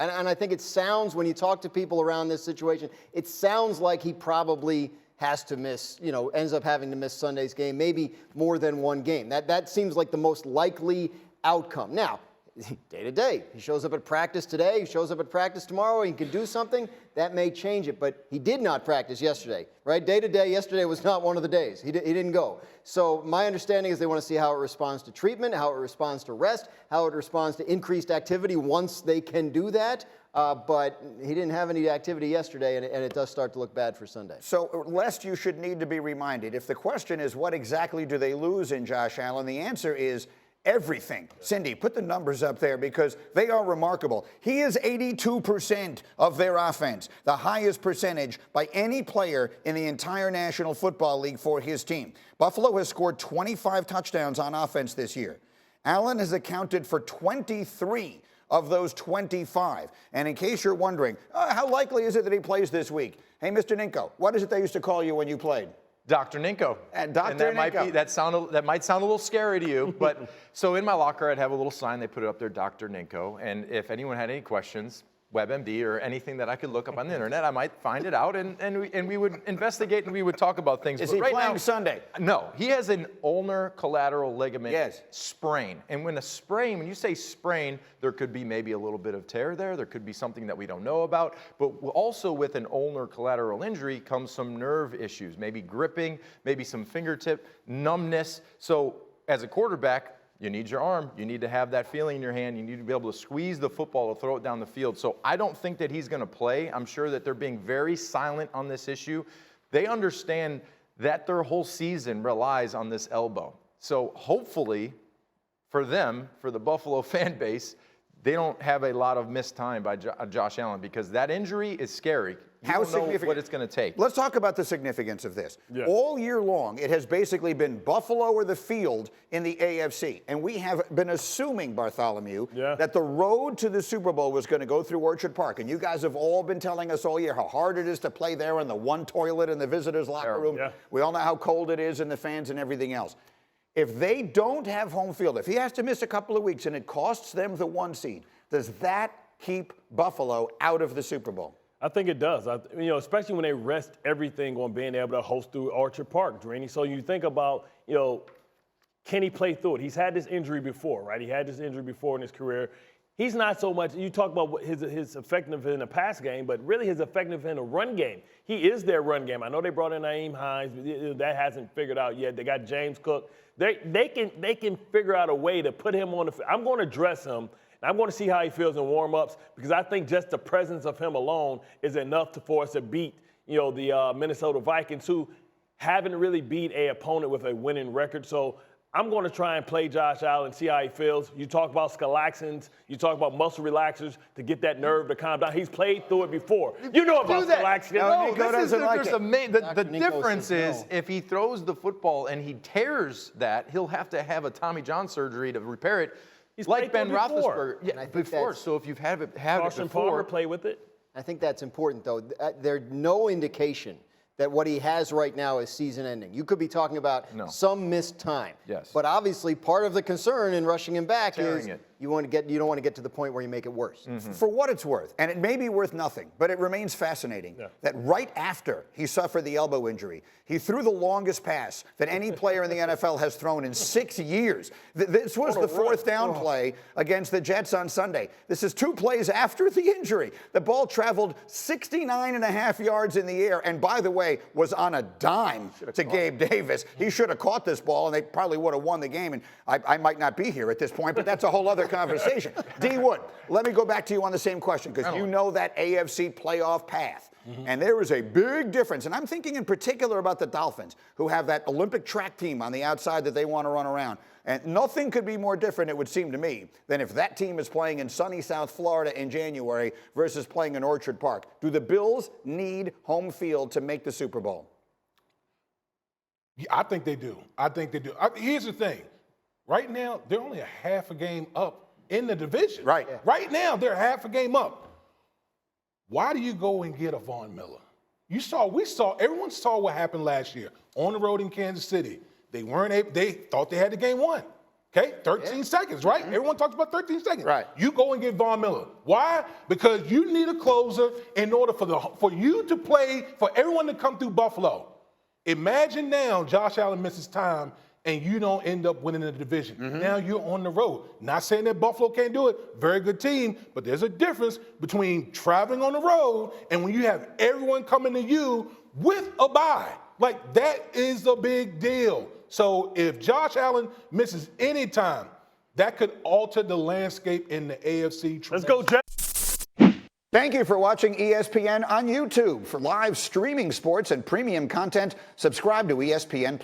And I think it sounds, when you talk to people around this situation, it sounds like he probably has to miss, ends up having to miss Sunday's game, maybe more than one game. That seems like the most likely outcome. Now, day to day, he shows up at practice today, he shows up at practice tomorrow, he can do something, that may change it. But he did not practice yesterday, right? Day to day, yesterday was not one of the days. He didn't go. So my understanding is they want to see how it responds to treatment, how it responds to rest, how it responds to increased activity once they can do that. But he didn't have any activity yesterday, and it does start to look bad for Sunday. So, lest you should need to be reminded, if the question is what exactly do they lose in Josh Allen, the answer is everything. Cindy, put the numbers up there because they are remarkable. He is 82% of their offense, the highest percentage by any player in the entire National Football League for his team. Buffalo has scored 25 touchdowns on offense this year. Allen has accounted for 23 of those 25. And in case you're wondering, how likely is it that he plays this week? Hey, Mr. Ninko, what is it they used to call you when you played? Dr. Ninko. And Dr. Ninko. That might sound a little scary to you, but so in my locker I'd have a little sign, they put it up there, Dr. Ninko, and if anyone had any questions, WebMD or anything that I could look up on the internet, I might find it out, and we would investigate and we would talk about things. Is he playing Sunday? No, he has an ulnar collateral ligament sprain. And when you say sprain, there could be maybe a little bit of tear there. There could be something that we don't know about. But also with an ulnar collateral injury comes some nerve issues, maybe gripping, maybe some fingertip numbness. So as a quarterback, you need your arm. You need to have that feeling in your hand. You need to be able to squeeze the football to throw it down the field. So I don't think that he's going to play. I'm sure that they're being very silent on this issue. They understand that their whole season relies on this elbow. So hopefully for them, for the Buffalo fan base, they don't have a lot of missed time by Josh Allen because that injury is scary. How significant? Know what it's going to take. Let's talk about the significance of this. Yeah. All year long, it has basically been Buffalo or the field in the AFC. And we have been assuming, Bartholomew, that the road to the Super Bowl was going to go through Orchard Park. And you guys have all been telling us all year how hard it is to play there in the one toilet in the visitors' locker room. Yeah. We all know how cold it is and the fans and everything else. If they don't have home field, if he has to miss a couple of weeks and it costs them the 1 seed, does that keep Buffalo out of the Super Bowl? I think it does. Especially when they rest everything on being able to host through Orchard Park, Drini. So you think about, can he play through it? He's had this injury before, right? He had this injury before in his career. He's not so much, you talk about his effectiveness in the pass game, but really his effectiveness in the run game. He is their run game. I know they brought in Naeem Hines, but that hasn't figured out yet. They got James Cook. They can figure out a way to put him on the field. I'm going to dress him. I'm going to see how he feels in warm-ups because I think just the presence of him alone is enough for us to beat, the Minnesota Vikings, who haven't really beat an opponent with a winning record. So I'm going to try and play Josh Allen, see how he feels. You talk about scalaxins, you talk about muscle relaxers to get that nerve to calm down. He's played through it before. You know about scalaxins. The difference is if he throws the football and he tears that, he'll have to have a Tommy John surgery to repair it. He's like Ben Roethlisberger. Yeah, before. So if you've had it before, Palmer play with it. I think that's important, though. There's no indication that what he has right now is season-ending. You could be talking about some missed time. Yes. But obviously, part of the concern in rushing him back is you don't want to get to the point where you make it worse. Mm-hmm. For what it's worth, and it may be worth nothing, but it remains fascinating that right after he suffered the elbow injury, he threw the longest pass that any player in the NFL has thrown in 6 years. This was the fourth down play against the Jets on Sunday. This is 2 plays after the injury. The ball traveled 69.5 yards in the air, and by the way, was on a dime to Gabe Davis. He should have caught this ball, and they probably would have won the game. And I might not be here at this point, but that's a whole other conversation. D. Wood, let me go back to you on the same question, because you know that AFC playoff path. Mm-hmm. And there is a big difference. And I'm thinking in particular about the Dolphins, who have that Olympic track team on the outside that they want to run around. And nothing could be more different, it would seem to me, than if that team is playing in sunny South Florida in January versus playing in Orchard Park. Do the Bills need home field to make the Super Bowl? Yeah, I think they do. Here's the thing. Right now, they're only a half a game up in the division. Right. Yeah. Right now, they're half a game up. Why do you go and get a Von Miller? Everyone saw what happened last year on the road in Kansas City. They thought they had the game won. Okay, 13 seconds, right? Everyone talks about 13 seconds. Right. You go and get Von Miller. Why? Because you need a closer in order for you to play, for everyone to come through Buffalo. Imagine now Josh Allen misses time and you don't end up winning the division. Now you're on the road. Not saying that Buffalo can't do it. Very good team, but there's a difference between traveling on the road and when you have everyone coming to you with a bye. Like, that is a big deal. So if Josh Allen misses any time, that could alter the landscape in the AFC. Let's go, Jeff. Thank you for watching ESPN on YouTube. For live streaming sports and premium content, subscribe to ESPN+.